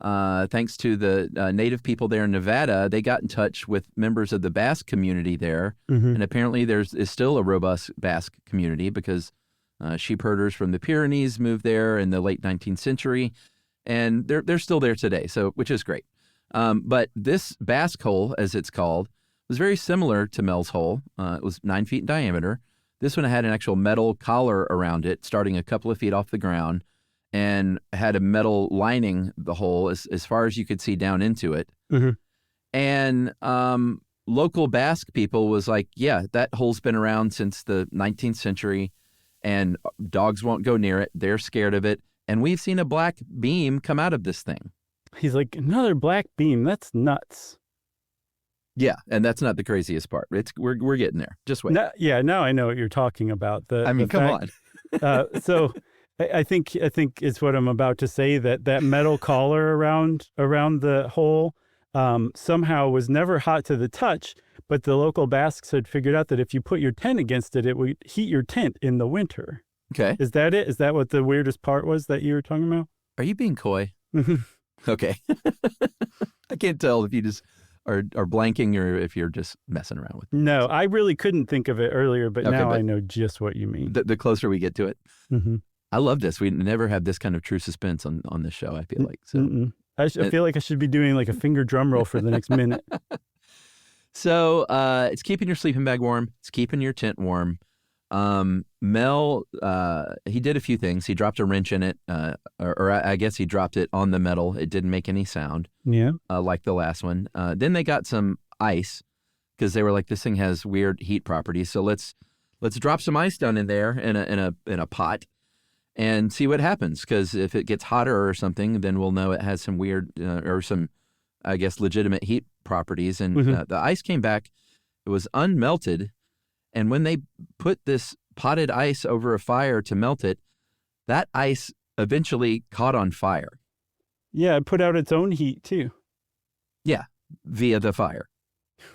Thanks to the native people there in Nevada, they got in touch with members of the Basque community there. Mm-hmm. And apparently is still a robust Basque community because sheep herders from the Pyrenees moved there in the late 19th century. And they're still there today, so which is great. But this Basque hole, as it's called, was very similar to Mel's hole. It was 9 feet in diameter. This one had an actual metal collar around it, starting a couple of feet off the ground, and had a metal lining the hole as far as you could see down into it. Mm-hmm. And local Basque people was like, yeah, that hole's been around since the 19th century, and dogs won't go near it. They're scared of it. And we've seen a black beam come out of this thing. He's like, another black beam? That's nuts. Yeah, and that's not the craziest part. We're getting there. Just wait. Now I know what you're talking about. Come on. So I think it's what I'm about to say, that metal collar around the hole somehow was never hot to the touch, but the local Basques had figured out that if you put your tent against it, it would heat your tent in the winter. Okay. Is that it? Is that what the weirdest part was that you were talking about? Are you being coy? Okay. I can't tell if you just are blanking or if you're just messing around with it. No, I really couldn't think of it earlier, but now I know just what you mean. The closer we get to it. Mm-hmm. I love this. We never have this kind of true suspense on this show, I feel like. So. I feel like I should be doing like a finger drum roll for the next minute. So it's keeping your sleeping bag warm. It's keeping your tent warm. Mel, he did a few things. He dropped a wrench in it, or I guess he dropped it on the metal. It didn't make any sound. Yeah. Like the last one. Then they got some ice because they were like, this thing has weird heat properties. So let's drop some ice down in there in a pot and see what happens. Because if it gets hotter or something, then we'll know it has some weird or some, I guess, legitimate heat properties. And the ice came back. It was unmelted. And when they put this potted ice over a fire to melt it, that ice eventually caught on fire. Yeah, it put out its own heat too. Yeah, via the fire.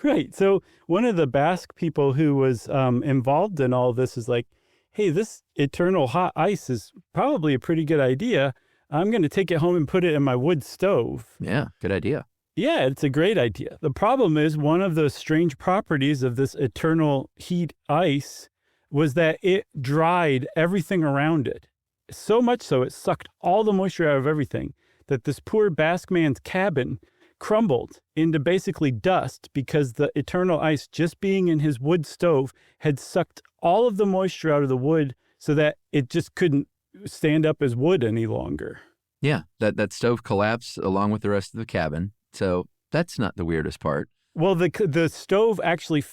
Right. So one of the Basque people who was involved in all this is like, hey, this eternal hot ice is probably a pretty good idea. I'm going to take it home and put it in my wood stove. Yeah, good idea. Yeah, it's a great idea. The problem is one of the strange properties of this eternal heat ice was that it dried everything around it. So much so it sucked all the moisture out of everything that this poor Basque man's cabin crumbled into basically dust because the eternal ice, just being in his wood stove, had sucked all of the moisture out of the wood so that it just couldn't stand up as wood any longer. Yeah, that stove collapsed along with the rest of the cabin. So that's not the weirdest part. Well, the stove actually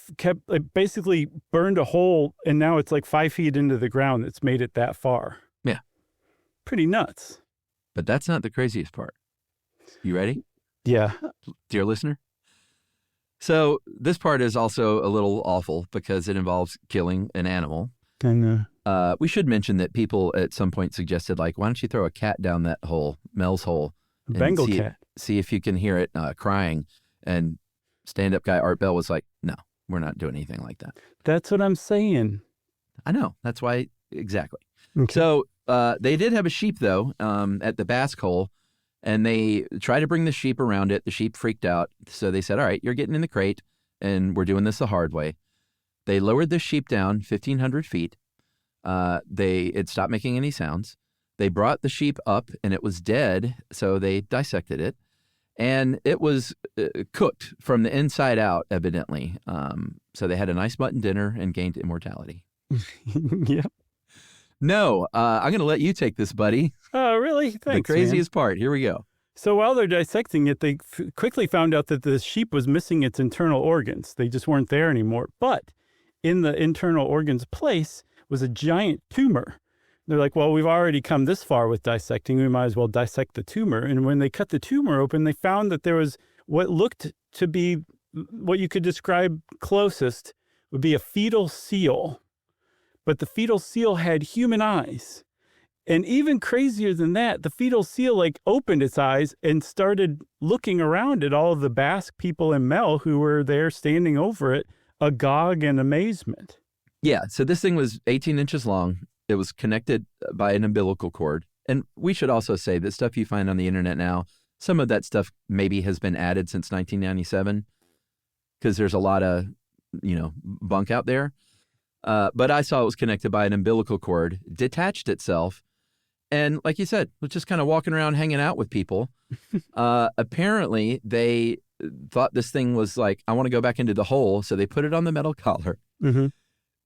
basically burned a hole, and now it's like 5 feet into the ground that's made it that far. Yeah. Pretty nuts. But that's not the craziest part. You ready? Yeah. Dear listener? So this part is also a little awful because it involves killing an animal. I know. We should mention that people at some point suggested, like, why don't you throw a cat down that hole, Mel's hole, and Bengal cat. See if you can hear it crying. And stand-up guy Art Bell was like, no, we're not doing anything like that. That's what I'm saying. I know. That's why. Exactly. Okay. So they did have a sheep, though, at the Basque hole, and they tried to bring the sheep around it. The sheep freaked out. So they said, all right, you're getting in the crate, and we're doing this the hard way. They lowered the sheep down 1,500 feet. It stopped making any sounds. They brought the sheep up, and it was dead, so they dissected it. And it was cooked from the inside out, evidently. So they had a nice mutton dinner and gained immortality. Yep. No, I'm going to let you take this, buddy. Oh, really? Thanks, the craziest part. Here we go. So while they're dissecting it, they quickly found out that the sheep was missing its internal organs. They just weren't there anymore. But in the internal organs place was a giant tumor. They're like, well, we've already come this far with dissecting. We might as well dissect the tumor. And when they cut the tumor open, they found that there was what looked to be what you could describe closest would be a fetal seal. But the fetal seal had human eyes. And even crazier than that, the fetal seal opened its eyes and started looking around at all of the Basque people in Mel who were there standing over it, agog in amazement. Yeah, so this thing was 18 inches long. It was connected by an umbilical cord. And we should also say that stuff you find on the internet now, some of that stuff maybe has been added since 1997 because there's a lot of, bunk out there. But I saw it was connected by an umbilical cord, detached itself. And like you said, was just kind of walking around hanging out with people. Apparently, they thought this thing was like, I want to go back into the hole. So they put it on the metal collar. Mm-hmm.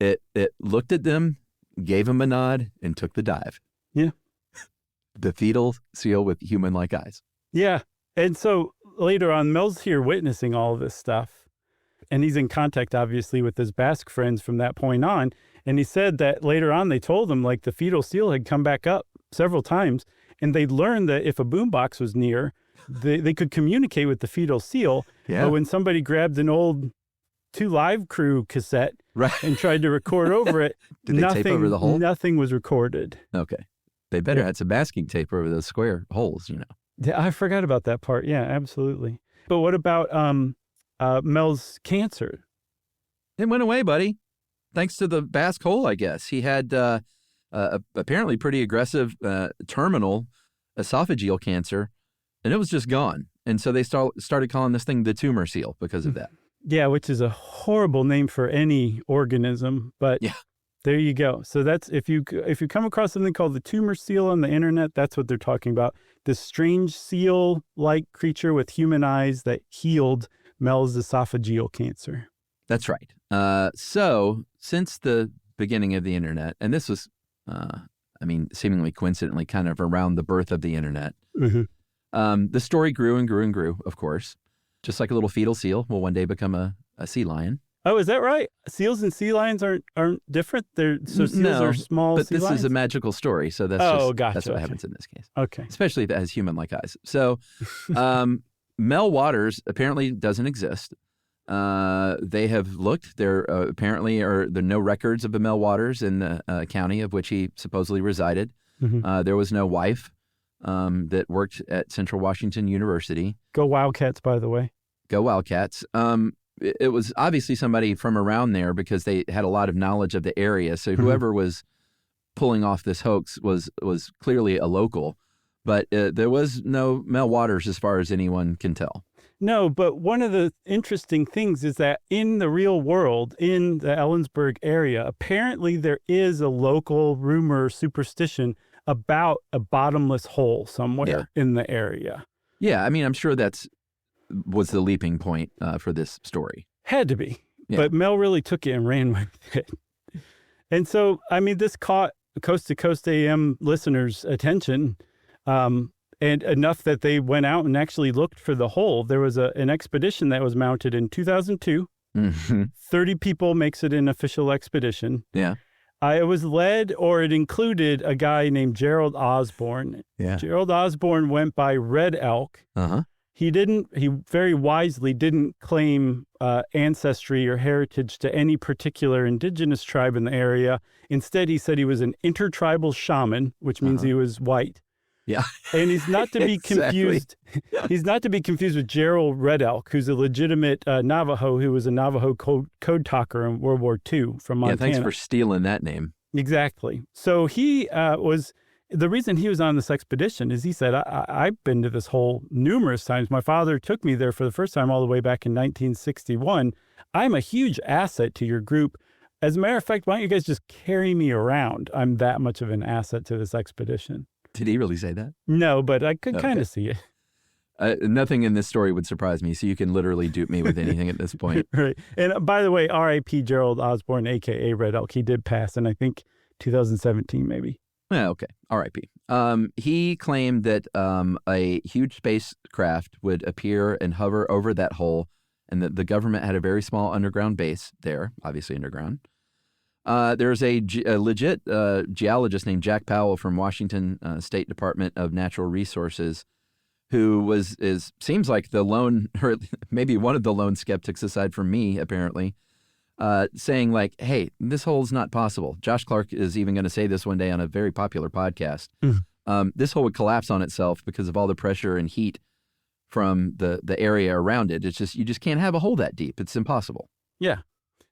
It looked at them, gave them a nod, and took the dive. Yeah. The fetal seal with human-like eyes. Yeah. And so later on, Mel's here witnessing all of this stuff. And he's in contact, obviously, with his Basque friends from that point on. And he said that later on, they told him, the fetal seal had come back up several times. And they'd learned that if a boombox was near, they could communicate with the fetal seal. Yeah. But when somebody grabbed an old 2 Live Crew cassette and tried to record over it, Did they tape over the hole? Nothing was recorded. Okay. They better had some masking tape over those square holes, Yeah, I forgot about that part. Yeah, absolutely. But what about Mel's cancer? It went away, buddy. Thanks to the Basque hole, I guess. He had apparently pretty aggressive terminal esophageal cancer, and it was just gone. And so they started calling this thing the tumor seal because of that. Yeah, which is a horrible name for any organism, but yeah. There you go. So that's if you come across something called the tumor seal on the internet, that's what they're talking about. This strange seal-like creature with human eyes that healed Mel's esophageal cancer. That's right. So since the beginning of the internet, and this was, seemingly coincidentally kind of around the birth of the internet, the story grew and grew and grew, of course. Just like a little fetal seal will one day become a sea lion. Oh, is that right? Seals and sea lions aren't different? Seals are small but sea this lions? is a magical story, so that's gotcha. That's what happens in this case. Okay. Especially if it has human-like eyes. So Mel Waters apparently doesn't exist. They have looked. There apparently are no records of a Mel Waters in the county of which he supposedly resided. Mm-hmm. There was no wife that worked at Central Washington University. Go Wildcats, by the way. Go Wildcats. It was obviously somebody from around there because they had a lot of knowledge of the area. So whoever was pulling off this hoax was clearly a local. But there was no Mel Waters as far as anyone can tell. No, but one of the interesting things is that in the real world, in the Ellensburg area, apparently there is a local rumor superstition about a bottomless hole somewhere in the area. Yeah, I mean, I'm sure was the leaping point for this story. Had to be. Yeah. But Mel really took it and ran with it. And so, I mean, this caught Coast to Coast AM listeners' attention, and enough that they went out and actually looked for the hole. There was an expedition that was mounted in 2002. 30 people makes it an official expedition. Yeah. It was led, or it included, a guy named Gerald Osborne. Yeah. Gerald Osborne went by Red Elk. Uh-huh. He very wisely didn't claim ancestry or heritage to any particular indigenous tribe in the area. Instead, he said he was an intertribal shaman, which means he was white. Yeah. And he's not to be confused. He's not to be confused with Gerald Red Elk, who's a legitimate Navajo who was a Navajo code talker in World War II from Montana. Yeah, thanks for stealing that name. Exactly. So he the reason he was on this expedition is he said, I've been to this hole numerous times. My father took me there for the first time all the way back in 1961. I'm a huge asset to your group. As a matter of fact, why don't you guys just carry me around? I'm that much of an asset to this expedition. Did he really say that? No, but I could kind of see it. Nothing in this story would surprise me, so you can literally dupe me with anything at this point. Right. And by the way, R.I.P. Gerald Osborne, a.k.a. Red Elk. He did pass in, I think, 2017 maybe. Yeah, okay. R.I.P. He claimed that a huge spacecraft would appear and hover over that hole, and that the government had a very small underground base there, obviously underground. There's a legit geologist named Jack Powell from Washington State Department of Natural Resources, who seems like the lone, or maybe one of the lone skeptics aside from me, apparently, saying like, hey, this hole's not possible. Josh Clark is even going to say this one day on a very popular podcast. This hole would collapse on itself because of all the pressure and heat from the area around it. It's just, you just can't have a hole that deep. It's impossible. Yeah.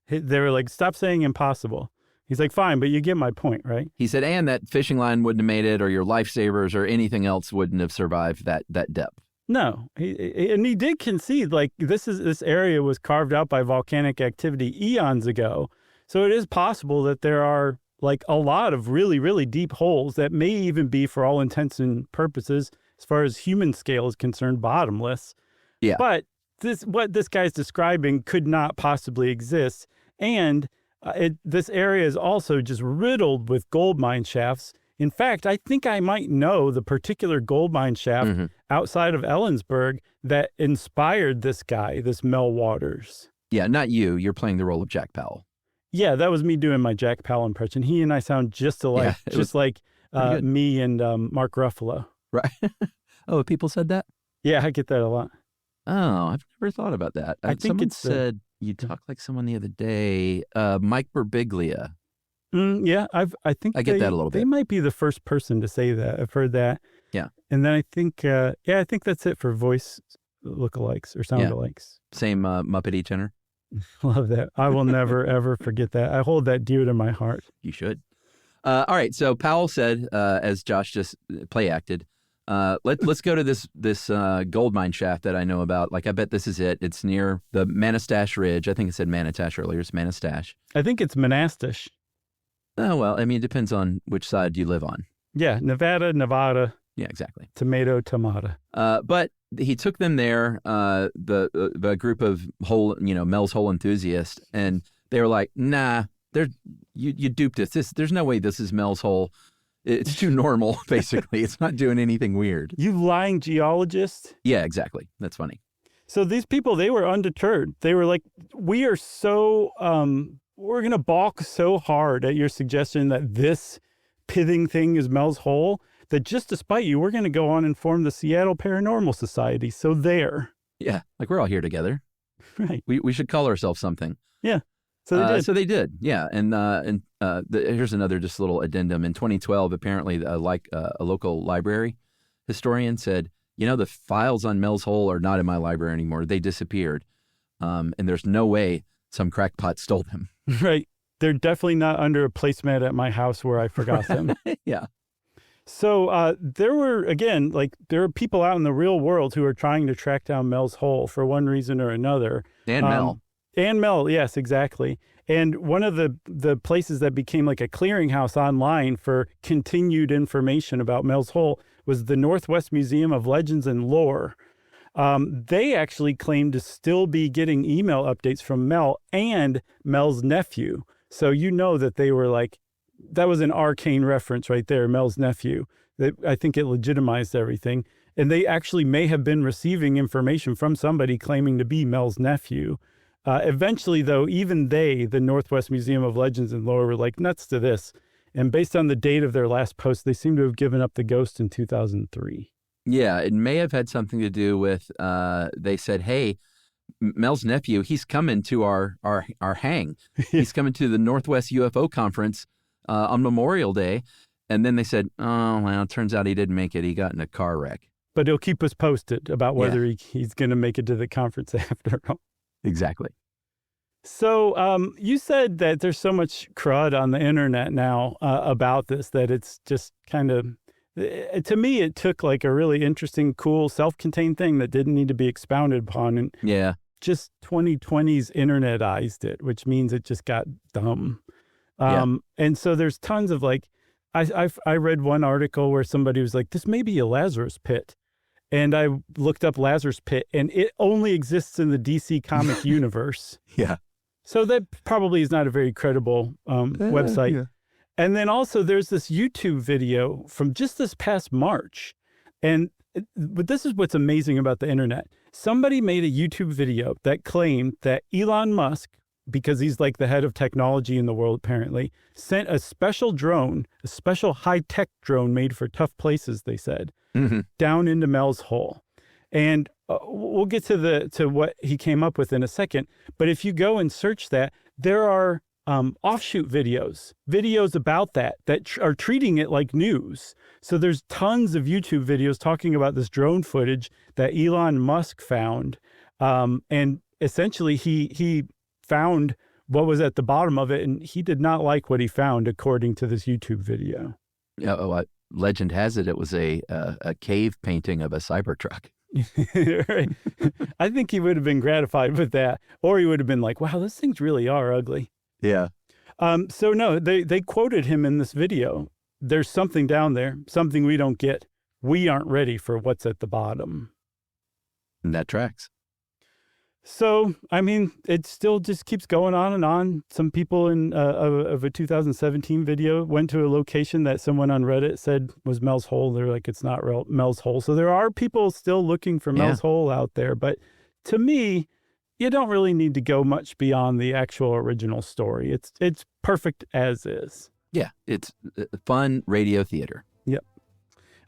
They were like, stop saying impossible. He's like, fine, but you get my point, right? He said, and that fishing line wouldn't have made it, or your lifesavers or anything else wouldn't have survived that depth. No, he did concede, like, this area was carved out by volcanic activity eons ago. So it is possible that there are, like, a lot of really, really deep holes that may even be, for all intents and purposes, as far as human scale is concerned, bottomless. Yeah. But what this guy's describing could not possibly exist. And this area is also just riddled with gold mine shafts. In fact, I think I might know the particular gold mine shaft outside of Ellensburg that inspired this guy, this Mel Waters. Yeah, not you. You're playing the role of Jack Powell. Yeah, that was me doing my Jack Powell impression. He and I sound just alike, just like me and Mark Ruffalo. Right. Oh, people said that? Yeah, I get that a lot. Oh, I've never thought about that. I think someone said you talk like someone the other day. Mike Birbiglia. Yeah, I think I get that a little bit. They might be the first person to say that. I've heard that. Yeah. And then I think, I think that's it for voice lookalikes or sound-alikes. Same Muppety tenor. Love that. I will never, ever forget that. I hold that dear to my heart. You should. All right. So Powell said, as Josh just play acted, let's go to this gold mine shaft that I know about. Like, I bet this is it. It's near the Manastash Ridge. I think it said Manitash earlier. It's Manastash. I think it's Manastash. Oh, well, I mean, it depends on which side you live on. Yeah, Nevada. Yeah, exactly. Tomato. But he took them there, the group of Mel's Hole enthusiasts, and they were like, nah, you duped us. There's no way this is Mel's Hole. It's too normal, basically. It's not doing anything weird. You lying geologist? Yeah, exactly. That's funny. So these people, they were undeterred. They were like, we are so, we're going to balk so hard at your suggestion that this pithing thing is Mel's Hole that just to spite you, we're going to go on and form the Seattle Paranormal Society. So there. Yeah, like we're all here together. Right. We should call ourselves something. Yeah. So they did. Yeah. And here's another just little addendum. In 2012, apparently, a local library historian said, the files on Mel's Hole are not in my library anymore. They disappeared. And there's no way some crackpot stole them. Right. They're definitely not under a placemat at my house where I forgot them. Yeah. So there are people out in the real world who are trying to track down Mel's hole for one reason or another. And Mel. And Mel, yes, exactly. And one of the places that became like a clearinghouse online for continued information about Mel's hole was the Northwest Museum of Legends and Lore. They actually claim to still be getting email updates from Mel and Mel's nephew. So you know that they were like, that was an arcane reference right there, Mel's nephew. I think it legitimized everything. And they actually may have been receiving information from somebody claiming to be Mel's nephew. Eventually, though, even the Northwest Museum of Legends and Lore, were like nuts to this. And based on the date of their last post, they seem to have given up the ghost in 2003. Yeah, it may have had something to do with, they said, hey, Mel's nephew, he's coming to our hang. He's coming to the Northwest UFO conference on Memorial Day. And then they said, oh, well, it turns out he didn't make it. He got in a car wreck. But he'll keep us posted about whether he's going to make it to the conference after all. Exactly. So you said that there's so much crud on the internet now about this that it's just kind of, to me, it took like a really interesting, cool, self-contained thing that didn't need to be expounded upon. And just 2020's internetized it, which means it just got dumb. And so there's tons of like, I read one article where somebody was like, this may be a Lazarus pit. And I looked up Lazarus Pit, and it only exists in the DC comic universe. Yeah. So that probably is not a very credible website. Yeah. And then also there's this YouTube video from just this past March. But this is what's amazing about the internet. Somebody made a YouTube video that claimed that Elon Musk, because he's like the head of technology in the world apparently, sent a special drone, a special high-tech drone made for tough places, they said, down into Mel's hole. And we'll get to what he came up with in a second. But if you go and search that, there are offshoot videos about that are treating it like news. So there's tons of YouTube videos talking about this drone footage that Elon Musk found. And essentially he found what was at the bottom of it, and he did not like what he found, according to this YouTube video. Yeah, legend has it was a cave painting of a Cybertruck. Right. I think he would have been gratified with that, or he would have been like, wow, those things really are ugly. Yeah. So no, they quoted him in this video. There's something down there, something we don't get. We aren't ready for what's at the bottom. And that tracks. So, I mean, it still just keeps going on and on. Some people of a 2017 video went to a location that someone on Reddit said was Mel's hole. They're like, it's not Mel's hole. So there are people still looking for Mel's hole out there. But to me, you don't really need to go much beyond the actual original story. It's perfect as is. Yeah, it's fun radio theater. Yep.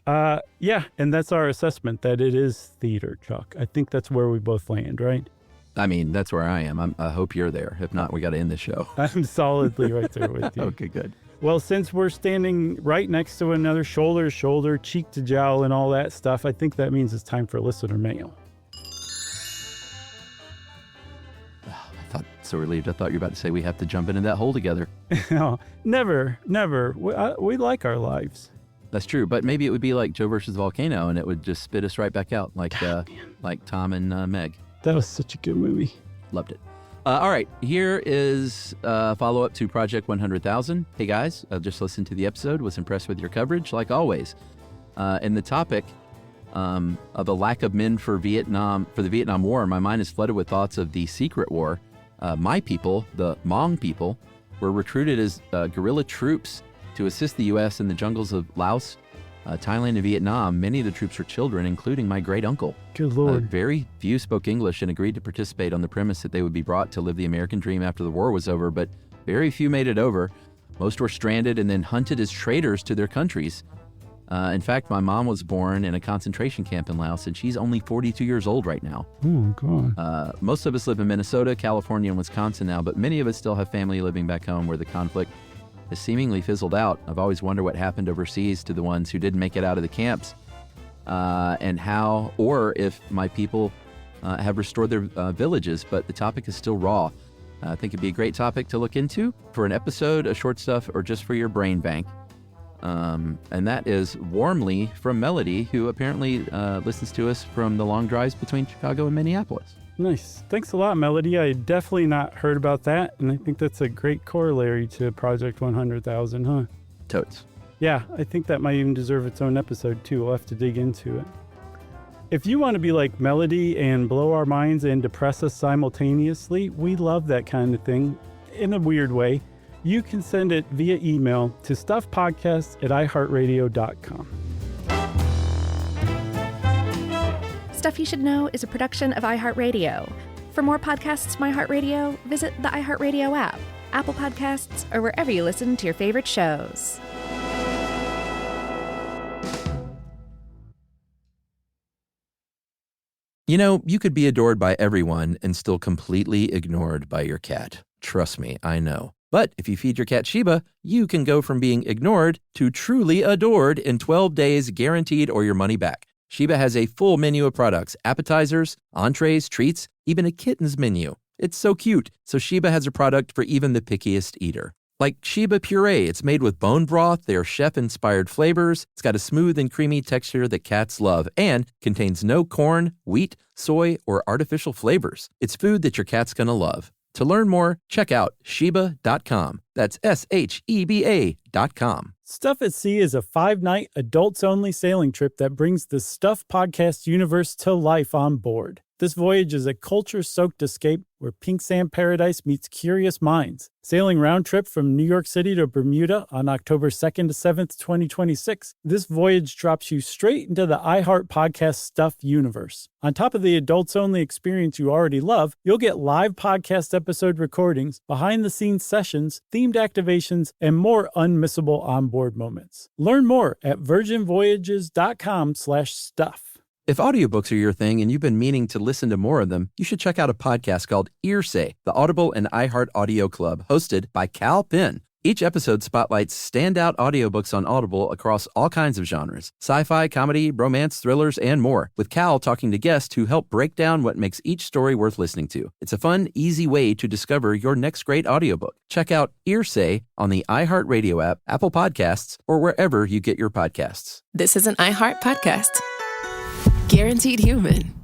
And that's our assessment, that it is theater, Chuck. I think that's where we both land, right? I mean, that's where I am. I hope you're there. If not, we got to end the show. I'm solidly right there with you. Okay, good. Well, since we're standing right next to another, shoulder to shoulder, cheek to jowl, and all that stuff, I think that means it's time for listener mail. I thought so relieved. I thought you were about to say we have to jump into that hole together. No, never. We like our lives. That's true, but maybe it would be like Joe versus Volcano, and it would just spit us right back out, like Tom and Meg. That was such a good movie. Loved it. All right, here is a follow-up to Project 100,000. Hey guys, I just listened to the episode, was impressed with your coverage, like always. And the topic of the lack of men for the Vietnam War, my mind is flooded with thoughts of the Secret War. My people, the Hmong people, were recruited as guerrilla troops to assist the U.S. in the jungles of Laos, Thailand, and Vietnam. Many of the troops were children, including my great-uncle. Good Lord. Very few spoke English and agreed to participate on the premise that they would be brought to live the American dream after the war was over, but very few made it over. Most were stranded and then hunted as traitors to their countries. In fact, my mom was born in a concentration camp in Laos, and she's only 42 years old right now. Oh, God. Most of us live in Minnesota, California, and Wisconsin now, but many of us still have family living back home where the conflict has seemingly fizzled out. I've always wondered what happened overseas to the ones who didn't make it out of the camps, and how, or if my people have restored their villages, but the topic is still raw. I think it'd be a great topic to look into for an episode, a short stuff, or just for your brain bank. And that is warmly from Melody, who apparently listens to us from the long drives between Chicago and Minneapolis. Nice. Thanks a lot, Melody. I definitely not heard about that, and I think that's a great corollary to Project 100,000, huh? Totes. Yeah, I think that might even deserve its own episode, too. We'll have to dig into it. If you want to be like Melody and blow our minds and depress us simultaneously, we love that kind of thing in a weird way. You can send it via email to stuffpodcast@iheartradio.com. Stuff You Should Know is a production of iHeartRadio. For more podcasts from iHeartRadio, visit the iHeartRadio app, Apple Podcasts, or wherever you listen to your favorite shows. You know, you could be adored by everyone and still completely ignored by your cat. Trust me, I know. But if you feed your cat Sheba, you can go from being ignored to truly adored in 12 days guaranteed or your money back. Sheba has a full menu of products, appetizers, entrees, treats, even a kitten's menu. It's so cute, so Sheba has a product for even the pickiest eater. Like Sheba Puree, it's made with bone broth, their chef-inspired flavors. It's got a smooth and creamy texture that cats love and contains no corn, wheat, soy, or artificial flavors. It's food that your cat's gonna love. To learn more, check out Sheba.com. That's SHEBA.com. Stuff at Sea is a 5-night, adults-only sailing trip that brings the Stuff Podcast universe to life on board. This voyage is a culture-soaked escape where pink sand paradise meets curious minds. Sailing round trip from New York City to Bermuda on October 2nd to 7th, 2026, this voyage drops you straight into the iHeart Podcast Stuff universe. On top of the adults-only experience you already love, you'll get live podcast episode recordings, behind-the-scenes sessions, themed activations, and more unmissable onboard moments. Learn more at virginvoyages.com/stuff. If audiobooks are your thing and you've been meaning to listen to more of them, you should check out a podcast called Earsay, the Audible and iHeart Audio Club, hosted by Cal Penn. Each episode spotlights standout audiobooks on Audible across all kinds of genres: sci-fi, comedy, romance, thrillers, and more, with Cal talking to guests who help break down what makes each story worth listening to. It's a fun, easy way to discover your next great audiobook. Check out Earsay on the iHeartRadio app, Apple Podcasts, or wherever you get your podcasts. This is an iHeart podcast. Guaranteed Human.